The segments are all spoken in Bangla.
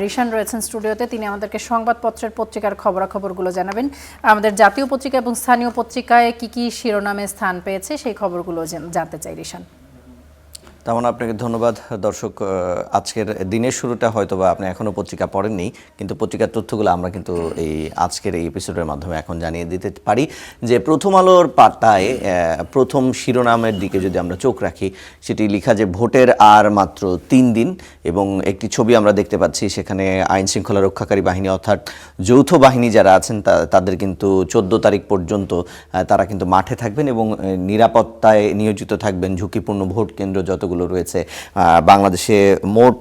রিশান রয়েছেন স্টুডিওতে, তিনি আমাদেরকে সংবাদপত্রের পত্রিকার খবরাখবরগুলো জানাবেন। আমাদের জাতীয় পত্রিকা এবং স্থানীয় পত্রিকায় কি কি শিরোনামে স্থান পেয়েছে সেই খবরগুলো জানতে চাই রিশান। তেমন আপনাকে ধন্যবাদ। দর্শক, আজকের দিনের শুরুটা হয়তো বা আপনি এখনও পত্রিকা পড়েননি, কিন্তু পত্রিকার তথ্যগুলো আমরা কিন্তু এই আজকের এই এপিসোডের মাধ্যমে এখন জানিয়ে দিতে পারি যে প্রথম আলোর পাতায় প্রথম শিরোনামের দিকে যদি আমরা চোখ রাখি, সেটি লেখা যে ভোটের আর মাত্র 3 দিন, এবং একটি ছবি আমরা দেখতে পাচ্ছি, সেখানে আইন শৃঙ্খলা রক্ষাকারী বাহিনী অর্থাৎ যৌথ বাহিনী যারা আছেন তাদের কিন্তু 14 তারিখ পর্যন্ত তারা কিন্তু মাঠে থাকবেন এবং নিরাপত্তায় নিয়োজিত থাকবেন। ঝুঁকিপূর্ণ ভোট কেন্দ্র যতগুলো রয়েছে, বাংলাদেশে মোট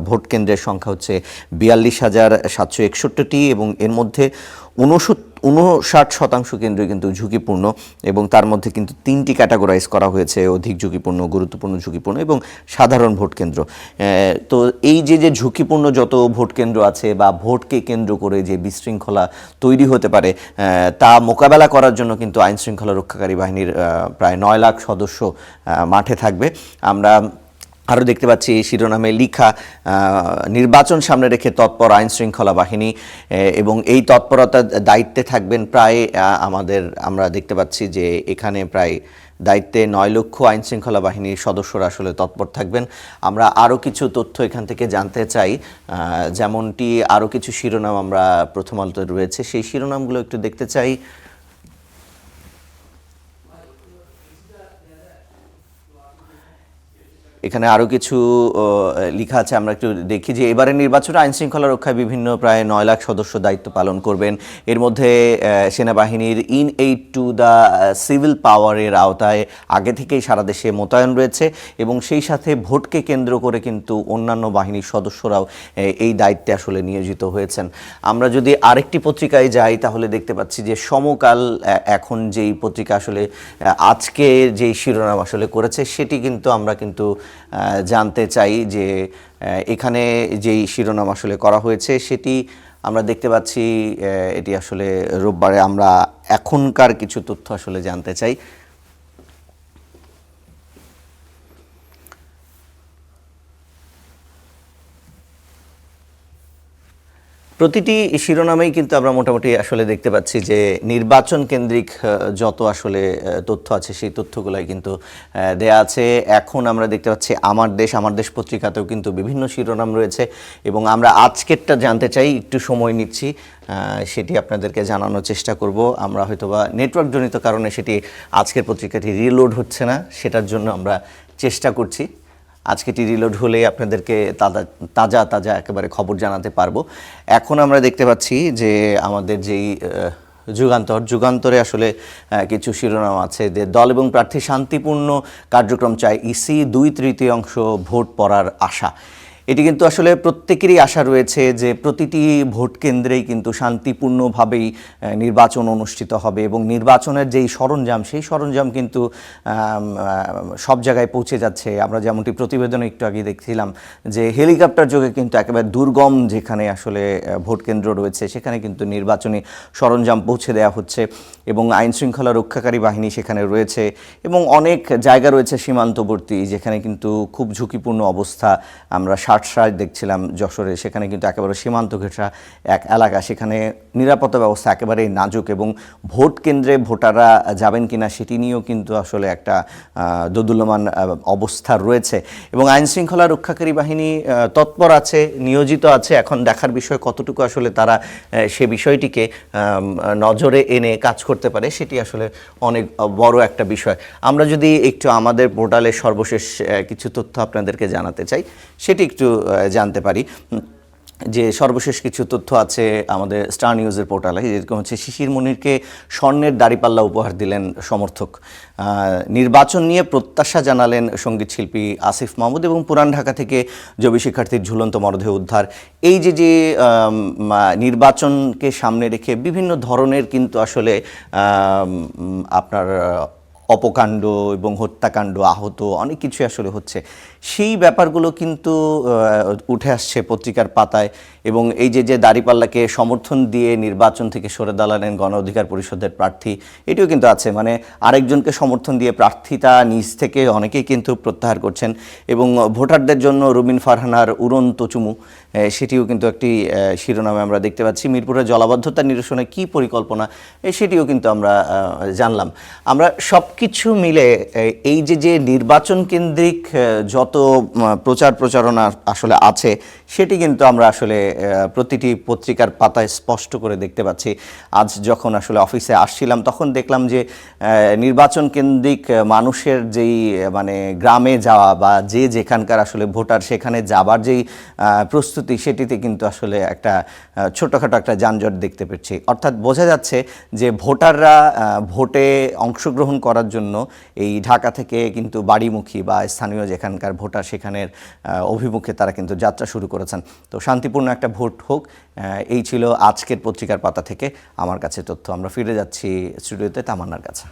ভোট কেন্দ্রের সংখ্যা হচ্ছে 42,761টি এবং এর মধ্যে 59% কেন্দ্র কিন্তু ঝুঁকিপূর্ণ, এবং তার মধ্যে কিন্তু 3টি ক্যাটাগরাইজ করা হয়েছে: অধিক ঝুঁকিপূর্ণ, গুরুত্বপূর্ণ ঝুঁকিপূর্ণ এবং সাধারণ ভোট কেন্দ্র। তো এই যে ঝুঁকিপূর্ণ যত ভোট কেন্দ্র আছে বা ভোটকে কেন্দ্র করে যে বিশৃঙ্খলা তৈরি হতে পারে, তা মোকাবেলা করার জন্য কিন্তু আইন শৃঙ্খলা রক্ষাকারী বাহিনীর প্রায় 9 লাখ সদস্য মাঠে থাকবে। আমরা আরও দেখতে পাচ্ছি এই শিরোনামে লিখা, নির্বাচন সামনে রেখে তৎপর আইন শৃঙ্খলা বাহিনী, এবং এই তৎপরতার দায়িত্বে থাকবেন প্রায় আমরা দেখতে পাচ্ছি যে এখানে প্রায় দায়িত্বে 9 লক্ষ আইন শৃঙ্খলা বাহিনীর সদস্যরা আসলে তৎপর থাকবেন। আমরা আরও কিছু তথ্য এখান থেকে জানতে চাই, যেমনটি আরও কিছু শিরোনাম আমরা প্রথম আলোতে রয়েছে, সেই শিরোনামগুলো একটু দেখতে চাই। এখানে আরও কিছু লেখা আছে, আমরা একটু দেখি যে এবারের নির্বাচনে আইন শৃঙ্খলা রক্ষায় বিভিন্ন প্রায় 9 লাখ সদস্য দায়িত্ব পালন করবেন। এর মধ্যে সেনাবাহিনীর in aid to the civil পাওয়ারের আওতায় আগে থেকেই সারা দেশে মোতায়েন রয়েছে, এবং সেই সাথে ভোটকে কেন্দ্র করে কিন্তু অন্যান্য বাহিনীর সদস্যরাও এই দায়িত্বে আসলে নিয়োজিত হয়েছেন। আমরা যদি আরেকটি পত্রিকায় যাই তাহলে দেখতে পাচ্ছি যে সমকাল এখন যেই পত্রিকা আসলে আজকে যেই শিরোনাম আসলে করেছে, সেটি কিন্তু আমরা কিন্তু জানতে চাই যে এখানে যেই শিরোনাম আসলে করা হয়েছে সেটি আমরা দেখতে পাচ্ছি, এটি আসলে রোববারে। আমরা এখনকার কিছু তথ্য আসলে জানতে চাই। প্রতিটি শিরোনামেই কিন্তু আমরা মোটামুটি আসলে দেখতে পাচ্ছি যে নির্বাচন কেন্দ্রিক যত আসলে তথ্য আছে সেই তথ্যগুলাই কিন্তু দেয়া আছে। এখন আমরা দেখতে পাচ্ছি আমার দেশ পত্রিকাতেও কিন্তু বিভিন্ন শিরোনাম রয়েছে, এবং আমরা আজকেরটা জানতে চাই, একটু সময় নিচ্ছি, সেটি আপনাদেরকে জানানোর চেষ্টা করব। আমরা হয়তোবা নেটওয়ার্কজনিত কারণে সেটি আজকের পত্রিকাটি রিলোড হচ্ছে না, সেটার জন্য আমরা চেষ্টা করছি। আজকেটি রিলোড হলে আপনাদেরকে তাজা একেবারে খবর জানাতে পারবো। এখন আমরা দেখতে পাচ্ছি যে আমাদের যেই যুগান্তরে আসলে কিছু শিরোনাম আছে যে দল এবং প্রার্থী শান্তিপূর্ণ কার্যক্রম চায় ইসি, 2/3 ভোট পড়ার আশা। এটি কিন্তু আসলে প্রত্যেকেরই আশা রয়েছে যে প্রতিটি ভোট কেন্দ্রেই কিন্তু শান্তিপূর্ণভাবেই নির্বাচন অনুষ্ঠিত হবে, এবং নির্বাচনের যেই সরঞ্জাম সেই সরঞ্জাম কিন্তু সব জায়গায় পৌঁছে যাচ্ছে। আমরা যেমনটি প্রতিবেদনে একটু আগে দেখছিলাম যে হেলিকপ্টার যোগে কিন্তু একেবারে দুর্গম যেখানে আসলে ভোট কেন্দ্র রয়েছে সেখানে কিন্তু নির্বাচনী সরঞ্জাম পৌঁছে দেওয়া হচ্ছে, এবং আইন শৃঙ্খলা রক্ষাকারী বাহিনী সেখানে রয়েছে, এবং অনেক জায়গা রয়েছে সীমান্তবর্তী যেখানে কিন্তু খুব ঝুঁকিপূর্ণ অবস্থা। আমরা দেখছিলাম যশোরে, সেখানে কিন্তু একেবারে সীমান্ত ঘেঁষা এক এলাকা, সেখানে নিরাপত্তা ব্যবস্থা একেবারেই নাজুক, এবং ভোট কেন্দ্রে ভোটাররা যাবেন কিনা সেটি নিয়েও কিন্তু আসলে একটা দোদুল্যমান অবস্থা রয়েছে, এবং আইন শৃঙ্খলা রক্ষাকারী বাহিনী তৎপর আছে, নিয়োজিত আছে। এখন দেখার বিষয় কতটুকু আসলে তারা সে বিষয়টিকে নজরে এনে কাজ করতে পারে, সেটি আসলে অনেক বড় একটা বিষয়। আমরা যদি একটু আমাদের পোর্টালের সর্বশেষ কিছু তথ্য আপনাদেরকে জানাতে চাই, সেটি একটু জানতে পারি যে সর্বশেষ কিছু তথ্য আছে আমাদের স্টার নিউজের পোর্টালে। যেরকম হচ্ছে, শিশির মনিরকে স্বর্ণের দাড়িপাল্লা উপহার দিলেন সমর্থক। নির্বাচন নিয়ে প্রত্যাশা জানালেন সঙ্গীত শিল্পী আসিফ মাহমুদ, এবং পুরান ঢাকা থেকে জবি শিক্ষার্থীর ঝুলন্ত মরদেহ উদ্ধার। এই যে নির্বাচনকে সামনে রেখে বিভিন্ন ধরনের কিন্তু আসলে আপনার অপকাণ্ড এবং হত্যাকাণ্ড, আহত অনেক কিছু আসলে হচ্ছে, সেই ব্যাপারগুলো কিন্তু উঠে আসছে পত্রিকার পাতায়। এবং এই যে দাঁড়িপাল্লাকে সমর্থন দিয়ে নির্বাচন থেকে সরে দাঁড়ালেন গণ অধিকার পরিষদের প্রার্থী, এটিও কিন্তু আছে। মানে আরেকজনকে সমর্থন দিয়ে প্রার্থিতা নিজ থেকে অনেকেই কিন্তু প্রত্যাহার করছেন। এবং ভোটারদের জন্য রুমিন ফারহানার উড়ন্ত চুমু, সেটিও কিন্তু একটি শিরোনামে আমরা দেখতে পাচ্ছি। মিরপুরের জলাবদ্ধতা নিরসনে কী পরিকল্পনা, সেটিও কিন্তু আমরা জানলাম। আমরা সব কিছু মিলে এই যে নির্বাচন কেন্দ্রিক যত প্রচার প্রচারণা আসলে আছে, সেটি কিন্তু আমরা আসলে প্রতিটি পত্রিকার পাতায় স্পষ্ট করে দেখতে পাচ্ছি। আজ যখন আসলে অফিসে আসছিলাম তখন দেখলাম যে নির্বাচন কেন্দ্রিক মানুষের যেই মানে গ্রামে যাওয়া বা যেখানকার আসলে ভোটার সেখানে যাবার যেই প্রস্তুতি, সেটিতে কিন্তু আসলে একটা ছোটোখাটো একটা যানজট দেখতে পাচ্ছি। অর্থাৎ বোঝা যাচ্ছে যে ভোটাররা ভোটে অংশগ্রহণ করার জন্য এই ঢাকা থেকে কিন্তু বাড়িমুখী বা স্থানীয় যেখানকার ভোটার সেখানের অভিমুখে তারা কিন্তু যাত্রা শুরু করেছেন। তো শান্তিপূর্ণ একটা ভোট হোক, এই ছিল আজকের পত্রিকার পাতা থেকে আমার কাছে তথ্য। আমরা ফিরে যাচ্ছি স্টুডিওতে তামান্নার কাছে।